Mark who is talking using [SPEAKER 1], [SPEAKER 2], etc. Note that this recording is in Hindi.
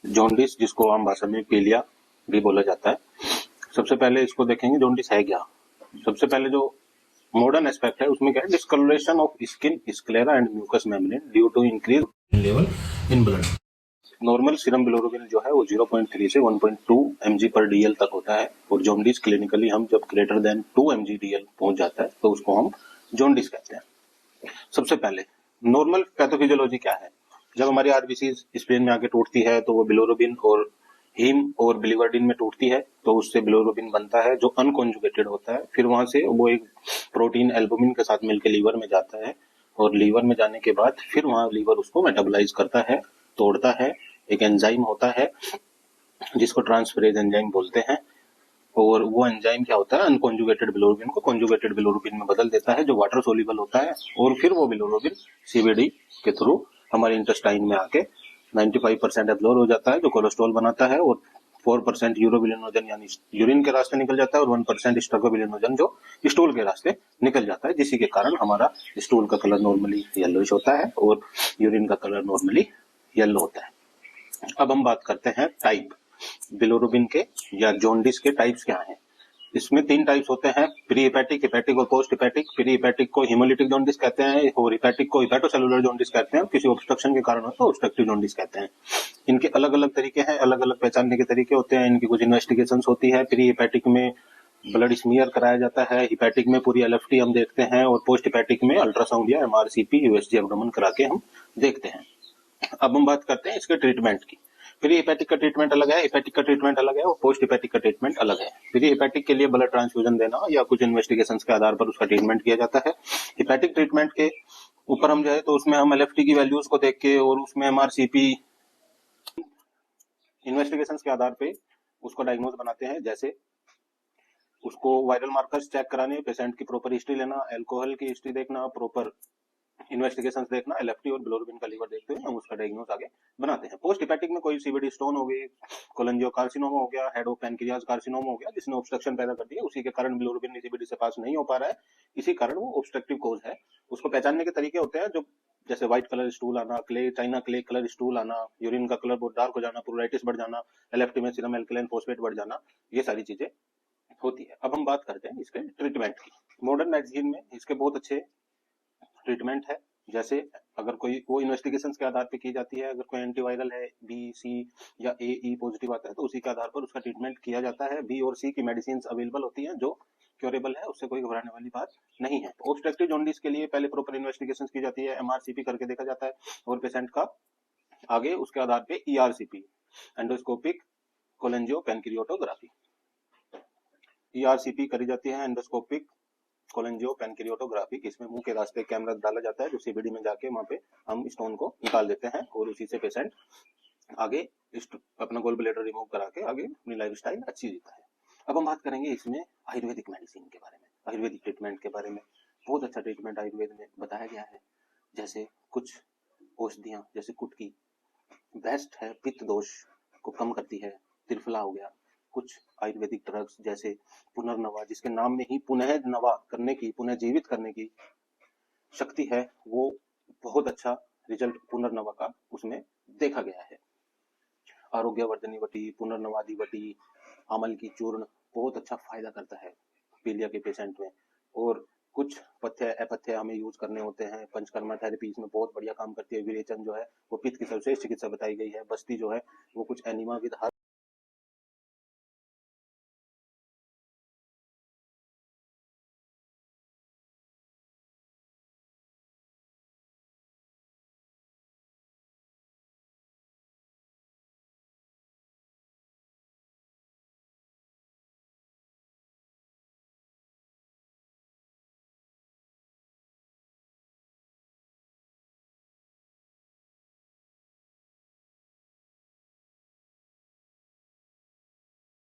[SPEAKER 1] जॉन्डिस, जिसको आम भाषा में पीलिया भी बोला जाता है। सबसे पहले इसको देखेंगे जॉन्डिस है क्या। सबसे पहले जो मॉडर्न एस्पेक्ट है उसमें क्या है, discoloration of skin, sclera and mucous membrane due to increase level in blood. Normal serum bilirubin जो है वो 0.3 से 1.2 mg पर डीएल तक होता है, और जॉन्डिस क्लिनिकली हम जब ग्रेटर देन 2 mg डीएल पहुंच जाता है तो उसको हम जॉन्डिस कहते हैं। सबसे पहले नॉर्मल पैथोफिजियोलॉजी क्या है। जब हमारी आरबीसी स्प्लेन में आके टूटती है तो वो बिलिरुबिन और हीम और बिलिवर्डिन में टूटती है, तो उससे बिलिरुबिन बनता है जो अनकॉन्जुगेटेड होता है। फिर वहां से वो एक प्रोटीन एल्बुमिन के साथ मिलकर लीवर में जाता है, और लीवर में जाने के बाद फिर वहां लीवर उसको मेटाबोलाइज करता है, तोड़ता है। एक एंजाइम होता है जिसको ट्रांसफरेज एंजाइम बोलते हैं, और वो एंजाइम क्या होता है, अनकॉन्जुगेटेड बिलिरुबिन को कॉन्जुगेटेड बिलिरुबिन में बदल देता है जो वाटर सोल्यूबल होता है, और फिर वो बिलिरुबिन सीबीडी के थ्रू हमारे इंटेस्टाइन में आके 95% एब्जॉर्ब हो जाता है जो कोलेस्ट्रॉल बनाता है, और 4% यूरोबिलिनोजन यानी यूरिन के रास्ते निकल जाता है, और 1% स्ट्रगोबिलिनोजन जो स्टूल के रास्ते निकल जाता है, जिसी के कारण हमारा स्टूल का कलर नॉर्मली येलोइश होता है और यूरिन का कलर नॉर्मली येलो होता है। अब हम बात करते हैं टाइप बिलिरुबिन के या जॉन्डिस के टाइप्स क्या हैं। इसमें 3 टाइप्स होते हैं, प्री हेपेटिक, हेपेटिक और पोस्ट हेपेटिक। प्री हेपेटिक को हिमोलिटिक जॉन्डिस कहते हैं, और हेपेटिक को हेपेटोसेलुलर जॉन्डिस कहते हैं, किसी ऑब्स्ट्रक्शन के कारण होता है ऑब्स्ट्रक्टिव जॉन्डिस कहते हैं। इनके अलग अलग तरीके हैं, अलग अलग पहचानने के तरीके होते हैं, इनकी कुछ इन्वेस्टिगेशंस होती है। प्री हेपेटिक में ब्लड स्मीयर कराया जाता है, हेपेटिक में पूरी एलएफटी हम देखते हैं, और पोस्ट हेपेटिक में अल्ट्रासाउंड या एमआरसीपी यूएसजी एब्डोमेन करा के हम देखते हैं। अब हम बात करते हैं इसके ट्रीटमेंट की। प्री हेपेटिक का ट्रीटमेंट अलग है, हेपेटिक का ट्रीटमेंट अलग है, और पोस्ट हेपेटिक का ट्रीटमेंट अलग है। प्री हेपेटिक के लिए ब्लड ट्रांसफ्यूजन देना या कुछ इन्वेस्टिगेशंस के आधार पर उसका ट्रीटमेंट किया जाता है। हेपेटिक ट्रीटमेंट के ऊपर हम जाए तो उसमें हम एलएफटी की वैल्यूज को देख के और उसमें एमआरसीपी इन्वेस्टिगेशंस के आधार पे उसको डायग्नोज बनाते हैं। जैसे उसको वायरल मार्कर्स चेक कराने, पेशेंट की प्रॉपर हिस्ट्री लेना, अल्कोहल की हिस्ट्री देखना, प्रॉपर इन्वेस्टिगेशंस देखना, एलएफटी और बिलिरुबिन का लीवर देखते हुए हम उसका डायग्नोस आगे बनाते हैं। पोस्ट हेपेटिक में कोई सीबीडी स्टोन हो गई, कोलेंजियोकार्सिनोमा हो गया, हेड ऑफ पैनक्रियाज कार्सिनोमा हो गया, जिसने ऑब्स्ट्रक्शन पैदा कर दिया, उसी के कारण बिलिरुबिन सीबीडी से पास नहीं हो पा रहा है, इसी कारण वो ऑब्स्ट्रक्टिव कोज है। उसको पहचानने के तरीके होते हैं जो जैसे व्हाइट कलर स्टूल आना, clay China clay colour stool आना, यूरिन का कलर बहुत डार्क हो जाना, प्लूराइटिस बढ़ जाना, एलएफटी में सीरम एल्कलाइन फॉस्फेट बढ़ जाना, ये सारी चीजें होती है। अब हम बात करते हैं इसके ट्रीटमेंट की। मॉडर्न मेडिसिन में इसके बहुत अच्छे ट्रीटमेंट है। जैसे अगर कोई वो इन्वेस्टिगेशंस के आधार पे की जाती है, अगर कोई एंटीवायरल है, बी सी या ए ई पॉजिटिव आता है तो उसी के आधार पर उसका ट्रीटमेंट किया जाता है। बी और सी की मेडिसिन अवेलेबल होती हैं जो क्योरेबल है, उससे कोई घबराने वाली बात नहीं है। ऑब्स्ट्रक्टिव जॉन्डिस के लिए पहले प्रॉपर इन्वेस्टिगेशंस की जाती है, एमआरसीपी करके देखा जाता है, और पेशेंट का आगे उसके आधार पे ईआरसीपी, एंडोस्कोपिक कोलेंजियो पैनक्रियोटोग्राफी, ईआरसीपी करी जाती है, एंडोस्कोपिक कोलेंजियो पैनक्रियोटोग्राफी। इसमें मुंह के रास्ते कैमरा डाला जाता है जो सीबीडी में जाके वहां पे हम स्टोन को निकाल देते हैं, और उसी से पेशेंट आगे अपना गोल ब्लेडर रिमूव करा के आगे अपनी लाइफ स्टाइल अच्छी जीता है। अब हम बात करेंगे इसमें आयुर्वेदिक मेडिसिन के बारे में, आयुर्वेदिक ट्रीटमेंट के बारे में। बहुत अच्छा ट्रीटमेंट आयुर्वेद में बताया गया है। जैसे कुछ औषधियां, जैसे कुटकी बेस्ट है, पित्त दोष को कम करती है, त्रिफला हो गया। कुछ आयुर्वेदिक ड्रग्स जैसे पुनर्नवा, जिसके नाम में ही पुनः नवा करने की, पुनः जीवित करने की शक्ति है, वो बहुत अच्छा रिजल्ट पुनर्नवा का उसमें देखा गया है। आरोग्यवर्धनी वटी, पुनर्नवादी वटी, आमल की चूर्ण बहुत अच्छा फायदा करता है पीलिया के पेशेंट में। और कुछ पथ्य अपथ्य हमें यूज करने होते हैं। पंचकर्मा थेरेपी इसमें बहुत बढ़िया काम करती है। विरेचन जो है वो पित्त की सर्वश्रेष्ठ चिकित्सा बताई गई है। बस्ती जो है वो कुछ एनिमा विद